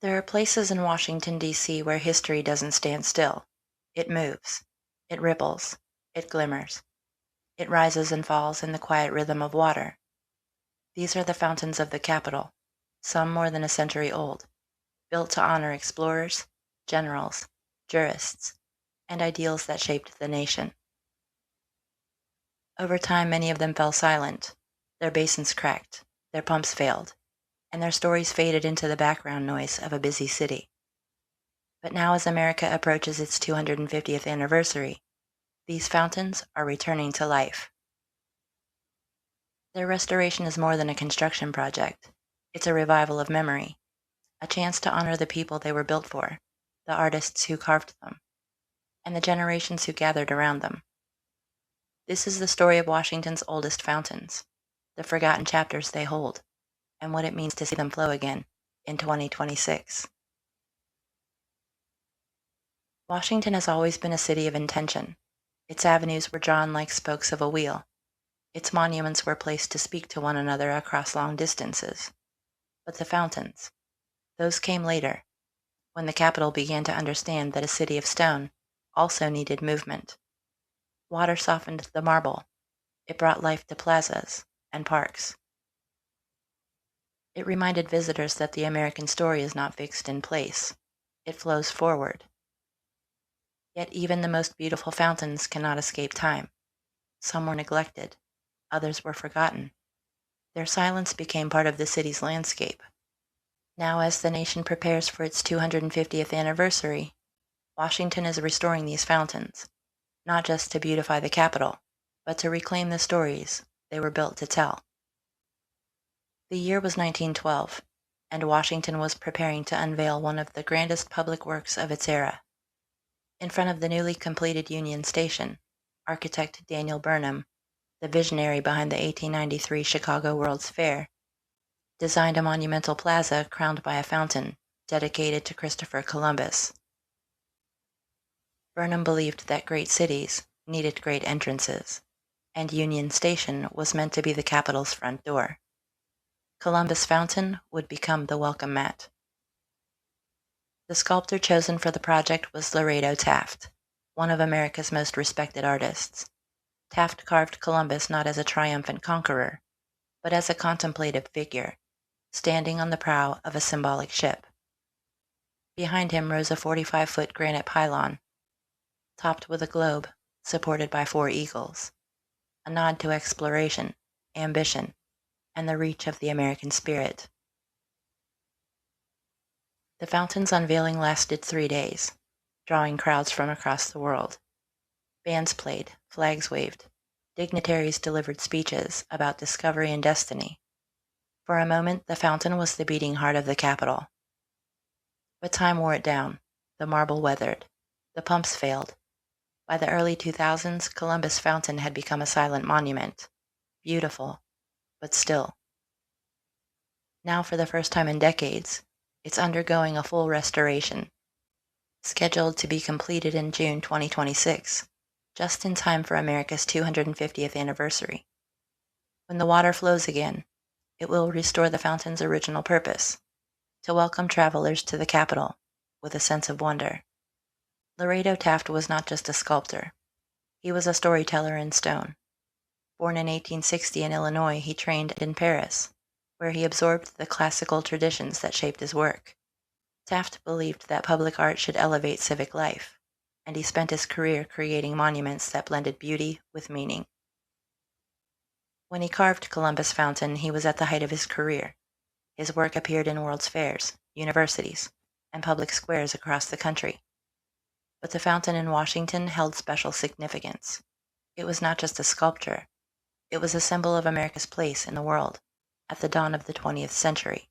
There are places in Washington, D.C. where history doesn't stand still. It moves. It ripples. It glimmers. It rises and falls in the quiet rhythm of water. These are the fountains of the Capitol, some more than a century old, built to honor explorers, generals, jurists, and ideals that shaped the nation. Over time, many of them fell silent. Their basins cracked, their pumps failed, and their stories faded into the background noise of a busy city. But now, as America approaches its 250th anniversary, these fountains are returning to life. Their restoration is more than a construction project. It's a revival of memory, a chance to honor the people they were built for, the artists who carved them, and the generations who gathered around them. This is the story of Washington's oldest fountains, the forgotten chapters they hold, and what it means to see them flow again in 2026. Washington has always been a city of intention. Its avenues were drawn like spokes of a wheel. Its monuments were placed to speak to one another across long distances. But the fountains, those came later, when the Capitol began to understand that a city of stone also needed movement. Water softened the marble. It brought life to plazas and parks. It reminded visitors that the American story is not fixed in place. It flows forward. Yet even the most beautiful fountains cannot escape time. Some were neglected. Others were forgotten. Their silence became part of the city's landscape. Now, as the nation prepares for its 250th anniversary, Washington is restoring these fountains, not just to beautify the Capitol, but to reclaim the stories they were built to tell. The year was 1912, and Washington was preparing to unveil one of the grandest public works of its era. In front of the newly completed Union Station, architect Daniel Burnham, the visionary behind the 1893 Chicago World's Fair, designed a monumental plaza crowned by a fountain dedicated to Christopher Columbus. Burnham believed that great cities needed great entrances, and Union Station was meant to be the Capitol's front door. Columbus Fountain would become the welcome mat. The sculptor chosen for the project was Laredo Taft, one of America's most respected artists. Taft carved Columbus not as a triumphant conqueror, but as a contemplative figure, standing on the prow of a symbolic ship. Behind him rose a 45-foot granite pylon, topped with a globe supported by 4 eagles, a nod to exploration, ambition, and the reach of the American spirit. The fountain's unveiling lasted 3 days, drawing crowds from across the world. Bands played, flags waved, dignitaries delivered speeches about discovery and destiny. For a moment, the fountain was the beating heart of the Capitol. But time wore it down. The marble weathered. The pumps failed. By the early 2000s, Columbus Fountain had become a silent monument. Beautiful, but still. Now, for the first time in decades, it's undergoing a full restoration, scheduled to be completed in June 2026, just in time for America's 250th anniversary. When the water flows again, it will restore the fountain's original purpose, to welcome travelers to the Capitol with a sense of wonder. Laredo Taft was not just a sculptor. He was a storyteller in stone. Born in 1860 in Illinois, he trained in Paris, where he absorbed the classical traditions that shaped his work. Taft believed that public art should elevate civic life, and he spent his career creating monuments that blended beauty with meaning. When he carved Columbus Fountain, he was at the height of his career. His work appeared in world's fairs, universities, and public squares across the country. But the fountain in Washington held special significance. It was not just a sculpture. It was a symbol of America's place in the world at the dawn of the 20th century.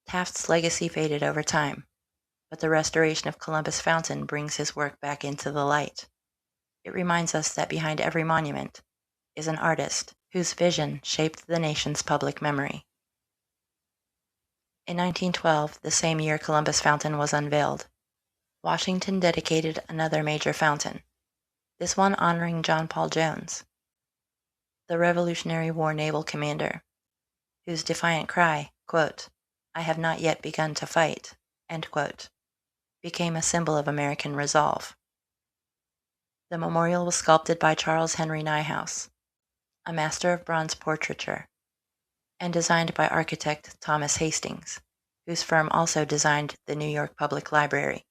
Taft's legacy faded over time, but the restoration of Columbus Fountain brings his work back into the light. It reminds us that behind every monument is an artist whose vision shaped the nation's public memory. In 1912, the same year Columbus Fountain was unveiled, Washington dedicated another major fountain, this one honoring John Paul Jones, the Revolutionary War naval commander, whose defiant cry, quote, "I have not yet begun to fight," end quote, became a symbol of American resolve. The memorial was sculpted by Charles Henry Niehaus, a master of bronze portraiture, and designed by architect Thomas Hastings, whose firm also designed the New York Public Library.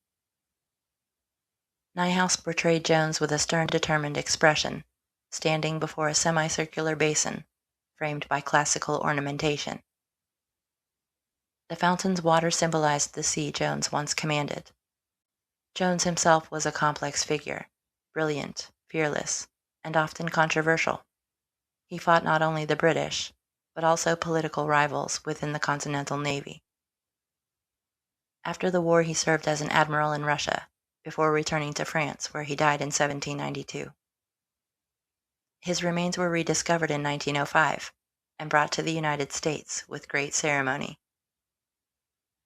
Niehaus portrayed Jones with a stern, determined expression, standing before a semicircular basin framed by classical ornamentation. The fountain's water symbolized the sea Jones once commanded. Jones himself was a complex figure, brilliant, fearless, and often controversial. He fought not only the British, but also political rivals within the Continental Navy. After the war, he served as an admiral in Russia, before returning to France, where he died in 1792. His remains were rediscovered in 1905 and brought to the United States with great ceremony.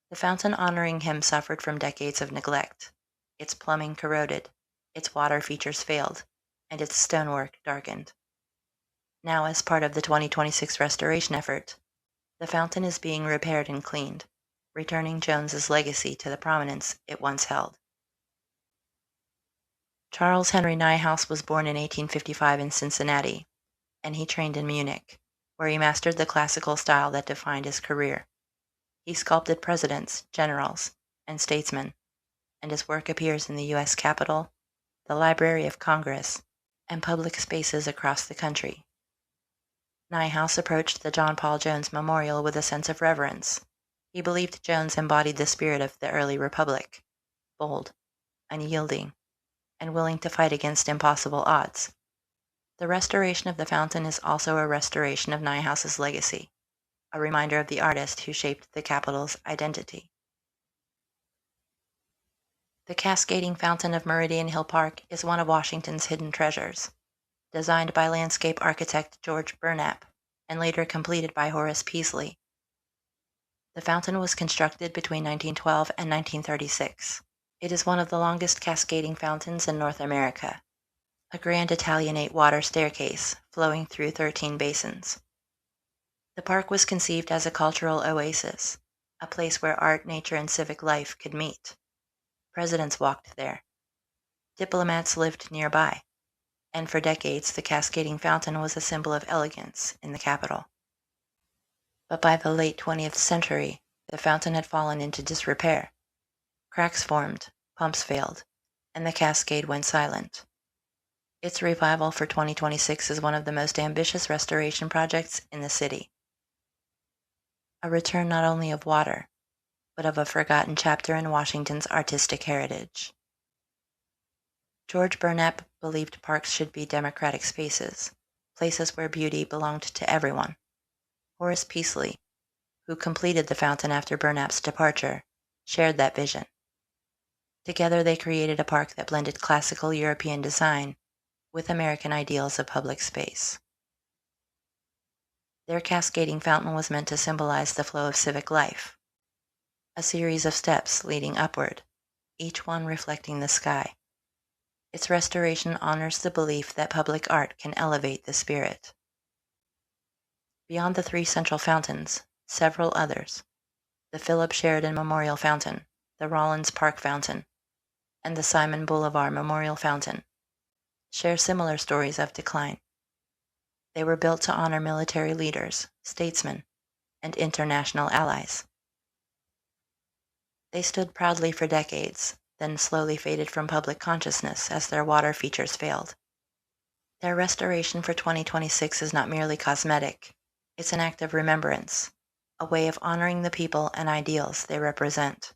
The fountain honoring him suffered from decades of neglect. Its plumbing corroded, its water features failed, and its stonework darkened. Now, as part of the 2026 restoration effort, the fountain is being repaired and cleaned, returning Jones's legacy to the prominence it once held. Charles Henry Niehaus was born in 1855 in Cincinnati, and he trained in Munich, where he mastered the classical style that defined his career. He sculpted presidents, generals, and statesmen, and his work appears in the U.S. Capitol, the Library of Congress, and public spaces across the country. Niehaus approached the John Paul Jones Memorial with a sense of reverence. He believed Jones embodied the spirit of the early republic, bold, unyielding, and willing to fight against impossible odds. The restoration of the fountain is also a restoration of Niehaus's legacy, a reminder of the artist who shaped the Capitol's identity. The cascading fountain of Meridian Hill Park is one of Washington's hidden treasures. Designed by landscape architect George Burnap and later completed by Horace Peaslee. The fountain was constructed between 1912 and 1936. It is one of the longest cascading fountains in North America, a grand Italianate water staircase flowing through 13 basins. The park was conceived as a cultural oasis, a place where art, nature, and civic life could meet. Presidents walked there. Diplomats lived nearby, and for decades the cascading fountain was a symbol of elegance in the capital. But by the late 20th century, the fountain had fallen into disrepair. Cracks formed, pumps failed, and the cascade went silent. Its revival for 2026 is one of the most ambitious restoration projects in the city. A return not only of water, but of a forgotten chapter in Washington's artistic heritage. George Burnap believed parks should be democratic spaces, places where beauty belonged to everyone. Horace Peaslee, who completed the fountain after Burnap's departure, shared that vision. Together they created a park that blended classical European design with American ideals of public space. Their cascading fountain was meant to symbolize the flow of civic life, a series of steps leading upward, each one reflecting the sky. Its restoration honors the belief that public art can elevate the spirit. Beyond the 3 central fountains, several others, the Philip Sheridan Memorial Fountain, the Rollins Park Fountain, and the Simon Boulevard Memorial Fountain, share similar stories of decline. They were built to honor military leaders, statesmen, and international allies. They stood proudly for decades, then slowly faded from public consciousness as their water features failed. Their restoration for 2026 is not merely cosmetic, it's an act of remembrance, a way of honoring the people and ideals they represent.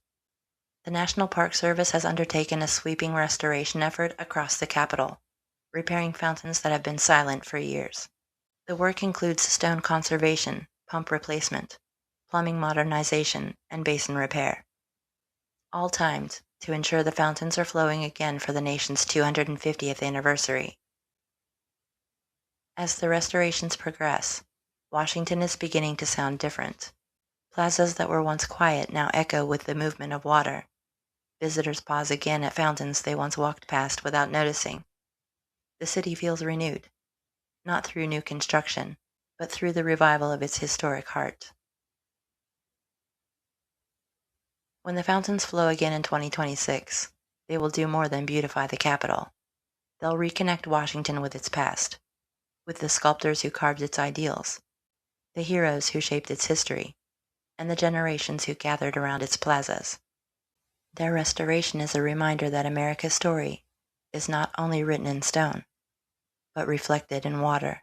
The National Park Service has undertaken a sweeping restoration effort across the capital, repairing fountains that have been silent for years. The work includes stone conservation, pump replacement, plumbing modernization, and basin repair, all timed to ensure the fountains are flowing again for the nation's 250th anniversary. As the restorations progress, Washington is beginning to sound different. Plazas that were once quiet now echo with the movement of water. Visitors pause again at fountains they once walked past without noticing. The city feels renewed, not through new construction, but through the revival of its historic heart. When the fountains flow again in 2026, they will do more than beautify the Capitol. They'll reconnect Washington with its past, with the sculptors who carved its ideals, the heroes who shaped its history, and the generations who gathered around its plazas. Their restoration is a reminder that America's story is not only written in stone, but reflected in water.